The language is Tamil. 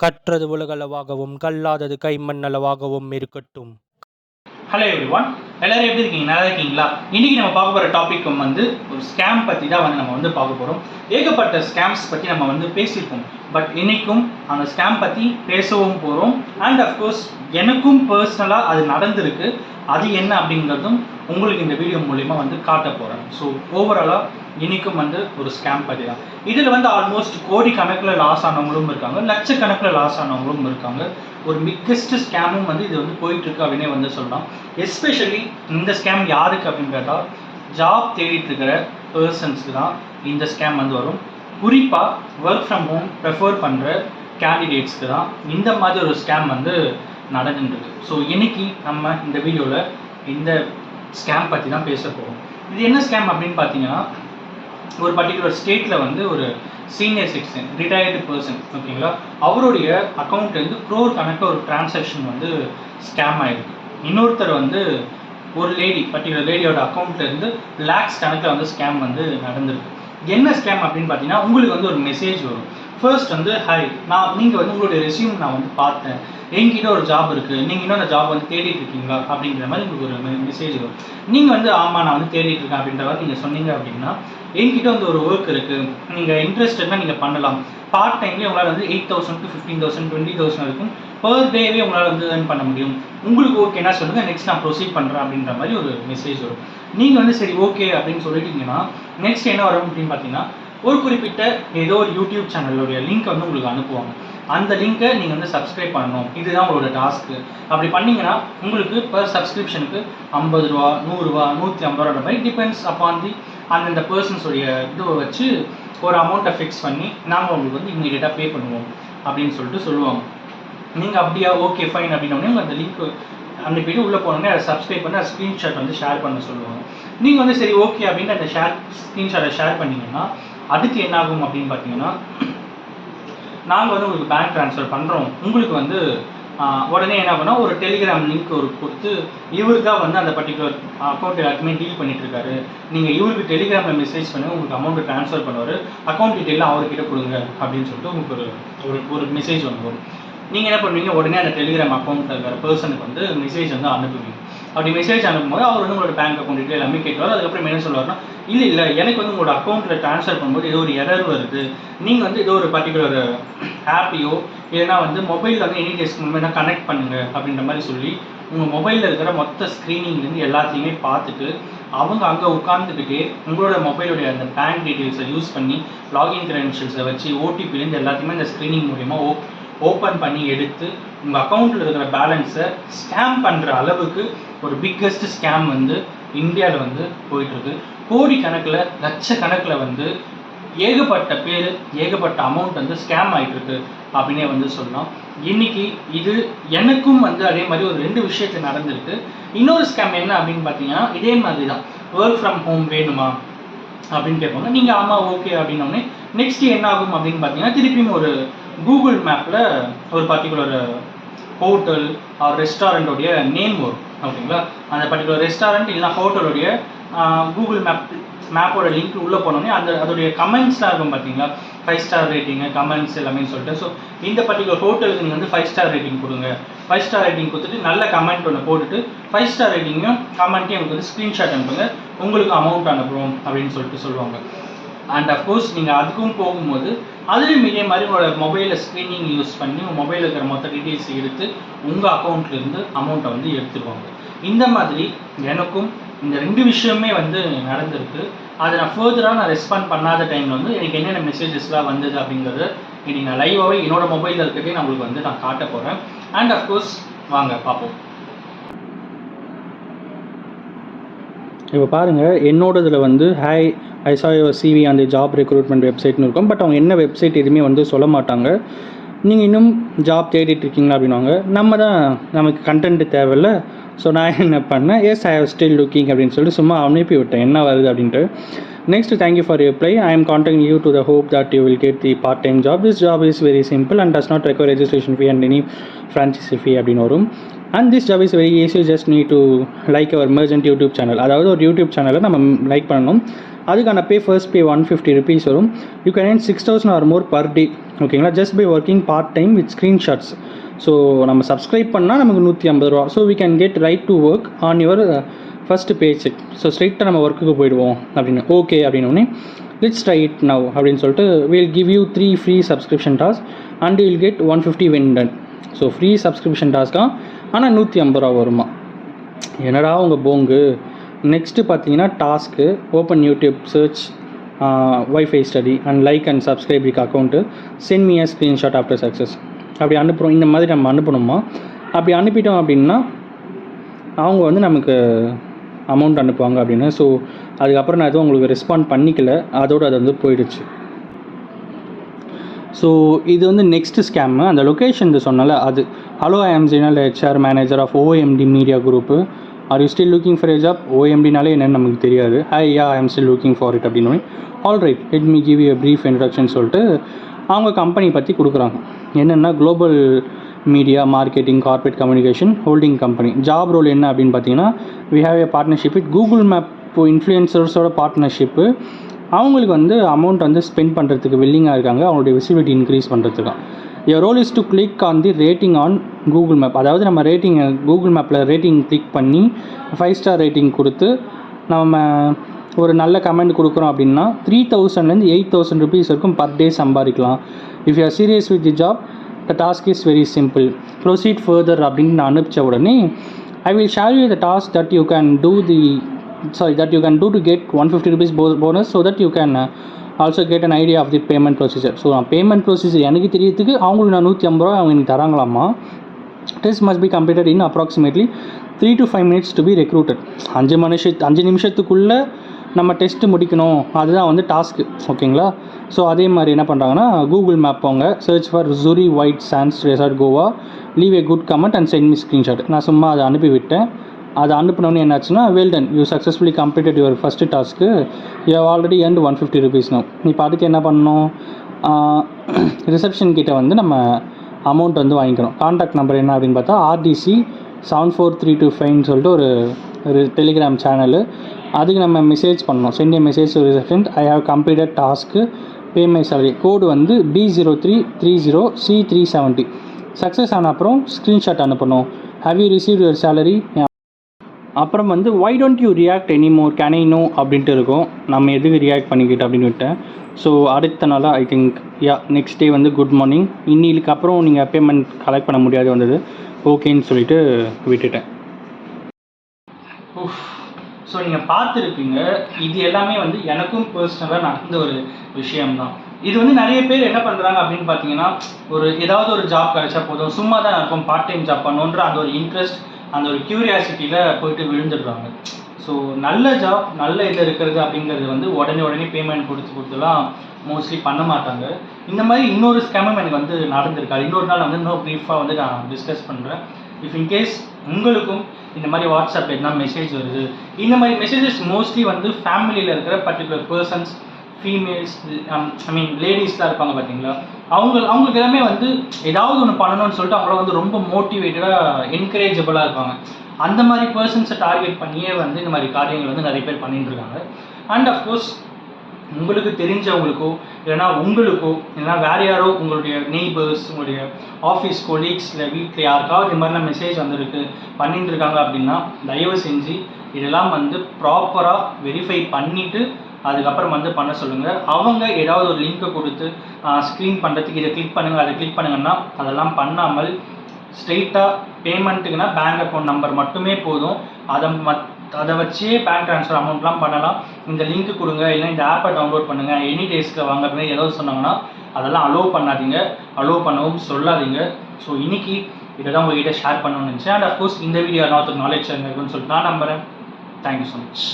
கற்றது உலகளவாகவும் கல்லாதது கைமண்ணளவாகவும் இருக்கட்டும். ஹலோ எவ்ரிவான், எல்லாரும் எப்படி இருக்கீங்க? நல்லா இருக்கீங்களா? இன்னைக்கு நம்ம பார்க்க போகிற டாபிக் வந்து ஒரு ஸ்கேம் பற்றி தான் நம்ம பார்க்க போகிறோம். ஏகப்பட்ட ஸ்கேம்ஸ் பற்றி நம்ம பேசியிருக்கோம். பட் இன்னைக்கும் அந்த ஸ்கேம் பற்றி பேசவும் போகிறோம். அண்ட் அஃப்கோர்ஸ் எனக்கும் பர்சனலாக அது நடந்திருக்கு. அது என்ன அப்படிங்கிறதும் உங்களுக்கு இந்த வீடியோ மூலிமா காட்ட போகிறேன். ஸோ ஓவராலாக இன்றைக்கும் ஒரு ஸ்கேம் பற்றி தான். இதில் ஆல்மோஸ்ட் கோடி கணக்கில் லாஸ் ஆனவங்களும் இருக்காங்க, லட்சக்கணக்கில் லாஸ் ஆனவங்களும் இருக்காங்க. ஒரு பிக்கெஸ்ட் ஸ்கேமும் இது போயிட்டுருக்கு அப்படின்னே சொல்லலாம். எஸ்பெஷலி இந்த ஸ்கேம் யாருக்கு அப்படின்னு கேட்டால் ஜாப் தேடிட்டு இருக்கிற பர்சன்ஸ்க்கு தான் இந்த ஸ்கேம் வரும். குறிப்பாக ஒர்க் ஃப்ரம் ஹோம் ப்ரிஃபர் பண்ணுற கேண்டிடேட்ஸ்க்கு தான் இந்த மாதிரி ஒரு ஸ்கேம் நடந்துருக்கு. ஸோ இன்னைக்கு நம்ம இந்த வீடியோவில் இந்த ஸ்கேம் பற்றி தான் பேச போகிறோம். இது என்ன ஸ்கேம் அப்படின்னு பார்த்தீங்கன்னா, ஒரு பர்டிகுலர் ஸ்டேட்டில் ஒரு சீனியர் சிட்டிசன், ரிட்டையர்டு பர்சன், ஓகேங்களா, அவருடைய அக்கௌண்ட்லேருந்து க்ரோர் கணக்கில் ஒரு டிரான்சாக்ஷன் ஸ்கேம் ஆகிருக்கு. இன்னொருத்தர் ஒரு லேடி, பர்டிகுலர் லேடியோட அக்கௌண்ட்லேருந்து லேக்ஸ் கணக்கில் ஸ்கேம் நடந்திருக்கு. என்ன ஸ்கேம் அப்படின்னு பார்த்தீங்கன்னா, உங்களுக்கு ஒரு மெசேஜ் வரும். ஃபர்ஸ்ட் ஹாய், நீங்கள் உங்களுடைய ரெஸ்யூம் நான் பார்த்தேன், என்கிட்ட ஒரு ஜாப் இருக்குது, நீங்கள் இன்னொரு ஜாப் தேடிட்டு இருக்கீங்களா அப்படிங்கிற மாதிரி உங்களுக்கு ஒரு மெசேஜ் வரும். நீங்கள் ஆமாம் நான் தேடிட்டு இருக்கேன் அப்படின்ற மாதிரி நீங்கள் சொன்னீங்க அப்படின்னா, என்கிட்ட ஒரு ஒர்க் இருக்குது, நீங்கள் இன்ட்ரெஸ்டட்னா நீங்கள் பண்ணலாம். பார்ட் டைம்லேயே உங்களால் 8,000 to 15,000 20,000 இருக்கும் பர் டேவே உங்களால் ஏர்ன் பண்ண முடியும். உங்களுக்கு ஓகேனா சொல்லுங்கள், நெக்ஸ்ட் நான் ப்ரொசீட் பண்ணுறேன் அப்படின்ற மாதிரி ஒரு மெசேஜ் வரும். நீங்கள் சரி ஓகே அப்படின்னு சொல்லிட்டீங்கன்னா, நெக்ஸ்ட் என்ன வரும் அப்படின்னு பார்த்தீங்கன்னா, ஒரு குறிப்பிட்ட ஏதோ ஒரு யூடியூப் சேனலுடைய லிங்க் உங்களுக்கு அனுப்புவாங்க. அந்த லிங்கை நீங்கள் சப்ஸ்கிரைப் பண்ணணும், இதுதான் உங்களோட டாஸ்க்கு. அப்படி பண்ணிங்கன்னா உங்களுக்கு பர் சப்ஸ்கிரிப்ஷனுக்கு 50 ரூபா, 100 ரூபா, 150 ரூபா மாதிரி டிபெண்ட்ஸ் அப்பான் தி அந்தந்த பர்சன்ஸோடைய இதுவை வச்சு ஒரு அமௌண்ட்டை ஃபிக்ஸ் பண்ணி நாங்கள் உங்களுக்கு இமீடியட்டாக பே பண்ணுவோம் அப்படின்னு சொல்லுவாங்க. நீங்கள் அப்படியா ஓகே ஃபைன் அப்படின்னோடனே அந்த லிங்க் அனுப்பிட்டு உள்ளே போனோடனே அதை சப்ஸ்கிரைப் பண்ணி அதை ஸ்க்ரீன்ஷாட் ஷேர் பண்ண சொல்லுவாங்க. நீங்கள் சரி ஓகே அப்படின்னு அந்த ஸ்க்ரீன்ஷாட்டை ஷேர் பண்ணிங்கன்னா, அதுக்கு என்ன ஆகும் அப்படின்னு பார்த்தீங்கன்னா, நாங்கள் உங்களுக்கு பேங்க் ட்ரான்ஸ்ஃபர் பண்ணுறோம். உங்களுக்கு உடனே என்ன பண்ணால் ஒரு டெலிகிராம் லிங்க் கொடுத்து, இவரு தான் அந்த பர்டிகுலர் அக்கௌண்ட் எல்லாருக்குமே டீல் பண்ணிட்டு இருக்காரு, நீங்கள் இவருக்கு டெலிகிராமில் மெசேஜ் பண்ணி உங்களுக்கு அமௌண்ட்டு ட்ரான்ஸ்ஃபர் பண்ணுவார், அக்கௌண்ட் டீட்டெயிலாம் அவர்கிட்ட கொடுங்க அப்படின்னு சொல்லிட்டு உங்களுக்கு ஒரு மெசேஜ் வரும். நீங்கள் என்ன பண்ணுவீங்க, உடனே அந்த டெலிகிராம் அக்கௌண்ட்டில் இருக்கிற பர்சனுக்கு மெசேஜ் அனுப்புவீங்க. அப்படி மெசேஜ் அனுப்பும்போது அவர் உங்களோட பேங்க் அக்கௌண்ட் டீட்டெயில் எல்லாமே கேட்குவார். அதுக்கப்புறம் என்ன சொல்லுவார்னா, இல்லை எனக்கு உங்களோட அக்கௌண்ட்டில் ட்ரான்ஸ்ஃபர் பண்ணும்போது ஏதோ ஒரு எரர் வருது, நீங்கள் ஏதோ ஒரு பர்டிகுலர் ஆப்பையோ இல்லைனா மொபைலில் எனி டெஸ்க் மூலமாக கனெக்ட் பண்ணுங்கள் அப்படின்ற மாதிரி சொல்லி உங்கள் மொபைலில் இருக்கிற மொத்த ஸ்க்ரீனிங்லேருந்து எல்லாத்தையுமே பார்த்துட்டு அவங்க அங்கே உட்காந்துக்கிட்டே உங்களோட மொபைலுடைய அந்த பேங்க் டீட்டெயில்ஸை யூஸ் பண்ணி லாகின் கிரெடென்ஷியல்ஸை வச்சு ஓடிபிலேருந்து எல்லாத்தையுமே அந்த ஸ்க்ரீனிங் மூலிமா ஓப்பன் பண்ணி எடுத்து உங்கள் அக்கௌண்ட்டில் இருக்கிற பேலன்ஸை ஸ்கேம் பண்ணுற அளவுக்கு ஒரு பிக்கஸ்ட் ஸ்கேம் இந்தியாவில் போயிட்டுருக்கு. கோடி கணக்கில் லட்சக்கணக்கில் ஏகப்பட்ட பேர் ஏகப்பட்ட அமௌண்ட் ஸ்கேம் ஆகிட்டுருக்கு அப்படின்னே சொல்லலாம். இன்னைக்கு இது எனக்கும் அதே மாதிரி ஒரு 2 விஷயத்தில் நடந்திருக்கு. இன்னொரு ஸ்கேம் என்ன அப்படின்னு பார்த்தீங்கன்னா, இதே மாதிரி தான் ஒர்க் ஃப்ரம் ஹோம் வேணுமா அப்படின்னு கேட்பாங்க. நீங்கள் ஆமாம் ஓகே அப்படின்னோடனே நெக்ஸ்ட் என்ன ஆகும் அப்படின்னு பார்த்தீங்கன்னா, திருப்பியும் ஒரு கூகுள் மேப்பில் ஒரு பர்டிகுலர் ஹோட்டல் ஆர் ரெஸ்டாரண்ட்டோடைய நேம் வரும், ஓகேங்களா. அந்த பர்டிகுலர் ரெஸ்டாரண்ட் இல்லைனா ஹோட்டலுடைய கூகுள் மேப்போட லிங்க் உள்ளே போனோடனே அதோடைய கமெண்ட்ஸ்லாம் இருக்கும் பார்த்தீங்களா, 5 ஸ்டார் ரேட்டிங்கு கமெண்ட்ஸ் எல்லாமே சொல்லிட்டு. ஸோ இந்த பர்டிகுலர் ஹோட்டலுக்கு நீங்கள் 5 ஸ்டார் ரேட்டிங் கொடுங்க, 5 ஸ்டார் ரேட்டிங் கொடுத்துட்டு நல்ல கமெண்ட் ஒன்று போட்டுட்டு 5 ஸ்டார் ரேட்டிங்கும் கமெண்ட்டையும் எனக்கு ஸ்க்ரீன்ஷாட் அனுப்புங்க, உங்களுக்கு அமௌண்ட் அனுப்புகிறோம் அப்படின்னு சொல்லுவாங்க. அண்ட் அஃப்கோர்ஸ் நீங்கள் அதுக்கும் போகும்போது அதுலேயும் இதே மாதிரி உங்களோட மொபைலில் ஸ்க்ரீனிங் யூஸ் பண்ணி உங்கள் மொபைலில் இருக்கிற மொத்த டீட்டெயில்ஸ் எடுத்து உங்கள் அக்கௌண்ட்லேருந்து அமௌண்ட்டை எடுத்துருவாங்க. இந்த மாதிரி எனக்கும் இந்த 2 விஷயமே நடந்திருக்கு. அதை நான் ஃபர்தராக ரெஸ்பாண்ட் பண்ணாத டைமில் எனக்கு என்னென்ன மெசேஜஸ்லாம் வந்தது அப்படிங்கிறத இன்றைக்கி நான் லைவாகவே என்னோடய மொபைலில் இருக்கிறதே நான் உங்களுக்கு நான் காட்ட போகிறேன். அண்ட் அஃப்கோர்ஸ் வாங்க பார்ப்போம். இப்போ பாருங்கள், என்னோடதில் hi I saw your CV அந்த ஜாப் ரெக்ரூட்மெண்ட் வெப்சைட்னு இருக்கும். பட் அவங்க என்ன வெப்சைட் எதுவுமே சொல்ல மாட்டாங்க. நீங்கள் இன்னும் ஜாப் தேடிட்டு இருக்கீங்களா அப்படின்வாங்க. நமக்கு கண்டென்ட்டு தேவையில்ல. ஸோ நான் என்ன பண்ணேன், yes I have still looking அப்படின்னு சொல்லிட்டு சும்மா அனுப்பி விட்டேன் என்ன வருது அப்படின்ட்டு. Next thank you for reply, I am contacting you to the hope that you will get the part time job. This job is very simple and does not require registration fee and any franchisee fee அப்படின்னு வரும். And this job is very easy, just need to like our merchant YouTube channel. அதாவது ஒரு யூடியூப் சேனலை நம்ம லைக் பண்ணணும். அதுக்கான ஃபர்ஸ்ட் பே 150 rupees வரும். You can earn 6,000 or more per day. ஓகேங்களா, just by working part time with screenshots. So நம்ம சப்ஸ்கிரைப் பண்ணால் நமக்கு 150 ரூபா. So we can get right to work on your first pay cheque. So ஸ்ட்ரைட்டாக நம்ம ஒர்க்குக்கு போயிடுவோம் அப்படின்னு. ஓகே அப்படின்னோடனே லெட்ஸ் ட்ரை இட் நவ் அப்படின்னு சொல்லிட்டு will give you 3 free subscription task and will get 150 when done. So free subscription டாஸ்க்காக ஆனால் 150 ரூபா வருமா? என்னடா உங்கள் போங்கு. நெக்ஸ்ட்டு பார்த்தீங்கன்னா task open YouTube search wifi study and like and subscribe with account send me a screenshot after success. அப்படி அனுப்புகிறோம். இந்த மாதிரி நம்ம அனுப்பணுமா? அப்படி அனுப்பிட்டோம் அப்படின்னா அவங்க வந்து நமக்கு அமௌண்ட் அனுப்புவாங்க அப்படின்னு. ஸோ அதுக்கப்புறம் நான் எதுவும் உங்களுக்கு ரெஸ்பாண்ட் பண்ணிக்கல, அதோடு அது வந்து போயிடுச்சு. ஸோ இது வந்து நெக்ஸ்ட்டு ஸ்கேமு. அந்த லொக்கேஷன் சொன்னால அது hello I am general HR manager of OMD media group. Are you still looking for a job? OMDனாலே என்னென்னு நமக்கு தெரியாது. Yeah I am still looking for it அப்படின்னு. All right, let me give you a brief introduction சொல்லிட்டு அவங்க கம்பெனி பற்றி கொடுக்குறாங்க. என்னென்னா global media marketing corporate communication holding company. Job role என்ன அப்படின்னு பார்த்தீங்கன்னா we have a partnership with Google map இன்ஃப்ளூயன்சர்ஸோட பார்ட்னர்ஷிப்பு. அவங்களுக்கு வந்து அமௌண்ட் வந்து ஸ்பெண்ட் பண்ணுறதுக்கு வில்லிங்காக இருக்காங்க, அவங்களுடைய விசிபிலிட்டி இன்க்ரீஸ் பண்ணுறதுக்கு. Your role is to click on the rating on Google map. அதாவது நம்ம ரேட்டிங் கூகுள் மேப்பில் ரேட்டிங் கிளிக் பண்ணி 5 ஸ்டார் ரேட்டிங் கொடுத்து நம்ம ஒரு நல்ல கமெண்ட் கொடுக்குறோம் அப்படின்னா 3,000 8,000 rupees வரைக்கும் பர் டே சம்பாதிக்கலாம். If you are serious with the job the task is very simple. Proceed further அப்படின்னு நான் அனுப்பிச்ச உடனே I will share you the task that you can do to get 150 rupees bonus so that you can also get an idea of the payment procedure. So payment procedure எனக்கு தெரியறதுக்கு அவங்களுக்கு நான் 150 ரூபா அவங்க எனக்கு தராங்களாமா. Test must be completed in approximately 3 to 5 minutes to be recruited. 5 நிமிஷத்துக்குள்ளே நம்ம டெஸ்ட்டு முடிக்கணும், அதுதான் வந்து டாஸ்க்கு. ஓகேங்களா, ஸோ அதே மாதிரி என்ன பண்ணுறாங்கன்னா கூகுள் மேப் போங்க, search for Zuri white sands resort Goa, leave a good comment and send me screenshot. நான் சும்மா அதை அனுப்பிவிட்டேன். அதை அனுப்பினோன்னு என்னாச்சுன்னா well done, you successfully completed your first task, you have already earned 150 rupees now. இப்போ அதுக்கு என்ன பண்ணணும்? ரிசப்ஷன் கிட்டே வந்து நம்ம அமௌண்ட் வந்து வாங்கிக்கிறோம். கான்டாக்ட் நம்பர் என்ன அப்படின்னு பார்த்தா RDC 74325 சொல்லிட்டு ஒரு டெலிகிராம் சேனலு. அதுக்கு நம்ம மெசேஜ் பண்ணணும். Send a message to reception, I have completed task, pay my salary. Code வந்து D0330C370. சக்ஸஸ் ஆன அப்புறம் ஸ்க்ரீன்ஷாட் அனுப்பணும். Have you receive your salary? அப்புறம் வந்து why don't you react anymore, can I know அப்படின்ட்டு இருக்கும். நம்ம எதுக்கு ரியாக்ட் பண்ணிக்கிட்டு அப்படின்னு விட்டேன். ஸோ அடுத்த நாளாக ஐ திங்க் நெக்ஸ்ட் டே வந்து குட் மார்னிங், இன்னிக்கு அப்புறம் நீங்கள் பேமெண்ட் கலெக்ட் பண்ண முடியாது வந்தது, ஓகேன்னு சொல்லிட்டு விட்டுட்டேன். ஸோ நீங்கள் பார்த்துருப்பீங்க, இது எல்லாமே வந்து எனக்கும் பர்சனலாக நடந்த ஒரு விஷயம்தான். இது வந்து நிறைய பேர் என்ன பண்ணுறாங்க அப்படின்னு பார்த்தீங்கன்னா, ஏதாவது ஒரு ஜாப் கிடைச்சா போதும், சும்மா தான் இருக்கும், பார்ட் டைம் ஜாப் பண்ணுன்ற அந்த ஒரு இன்ட்ரெஸ்ட், அந்த ஒரு க்யூரியாசிட்டியில் போயிட்டு விழுந்துடுறாங்க. ஸோ நல்ல ஜாப் நல்ல இதில் இருக்கிறது அப்படிங்கிறது வந்து உடனே பேமெண்ட் கொடுத்துலாம் மோஸ்ட்லி பண்ண மாட்டாங்க. இந்த மாதிரி இன்னொரு ஸ்கேமும் எனக்கு வந்து நடந்திருக்காது. இன்னொரு நாள் வந்து இன்னும் ப்ரீஃபாக வந்து நான் டிஸ்கஸ் பண்ணுறேன். இஃப் இன்கேஸ் உங்களுக்கும் இந்த மாதிரி வாட்ஸ்அப் எதுனா மெசேஜ் வருது, இந்த மாதிரி மெசேஜஸ் மோஸ்ட்லி வந்து ஃபேமிலியில் இருக்கிற பர்டிகுலர் பர்சன்ஸ், ஃபீமேல்ஸ், லேடிஸ்லாம் இருப்பாங்க பார்த்தீங்களா, அவங்களுக்கு எல்லாமே வந்து ஏதாவது ஒன்று பண்ணணும்னு சொல்லிட்டு அவங்கள வந்து ரொம்ப மோட்டிவேட்டடாக என்கரேஜபிளாக இருப்பாங்க. அந்த மாதிரி பர்சன்ஸை டார்கெட் பண்ணியே வந்து இந்த மாதிரி காரியங்கள் வந்து நிறைய பேர் பண்ணிட்டு இருக்காங்க. அண்ட் அஃப்கோர்ஸ் உங்களுக்கு தெரிஞ்சவங்களுக்கோ இல்லைனா உங்களுக்கோ இல்லைனா வேறு யாரோ உங்களுடைய நெய்பர்ஸ், உங்களுடைய ஆஃபீஸ் கொலீக்ஸ், இல்லை வீட்டில் யாருக்காவது இது மாதிரிலாம் மெசேஜ் வந்துருக்கு பண்ணிட்டு இருக்காங்க அப்படின்னா தயவு செஞ்சு இதெல்லாம் வந்து ப்ராப்பராக வெரிஃபை பண்ணிவிட்டு அதுக்கப்புறம் வந்து பண்ண சொல்லுங்கள். அவங்க ஏதாவது ஒரு லிங்க்கை கொடுத்து ஸ்க்ரீன் பண்ணுறதுக்கு இதை கிளிக் பண்ணுங்கள் அதை கிளிக் பண்ணுங்கன்னா அதெல்லாம் பண்ணாமல் ஸ்ட்ரெயிட்டாக பேமெண்ட்டுக்குன்னா பேங்க் அக்கௌண்ட் நம்பர் மட்டுமே போதும், அதை வச்சே பேங்க் ட்ரான்ஸ்ஃபர் அமௌண்ட்லாம் பண்ணலாம். இந்த லிங்க் கொடுங்க, இல்லை இந்த ஆப்பை டவுன்லோட் பண்ணுங்கள், எனி டேஸ்க்கு வாங்குறது ஏதாவது சொன்னாங்கன்னா அதெல்லாம் அலோவ் பண்ணாதீங்க, அலோவ் பண்ணவும் சொல்லாதீங்க. ஸோ இன்றைக்கி இதை தான் உங்கள்கிட்ட ஷேர் பண்ணணும்னு நினச்சேன். அண்ட் அஃப்கோர்ஸ் இந்த வீடியோ நான் நாலேஜ் ஷேர் இருக்குன்னு சொல்லிட்டு நான் நம்புகிறேன். Thank you so much.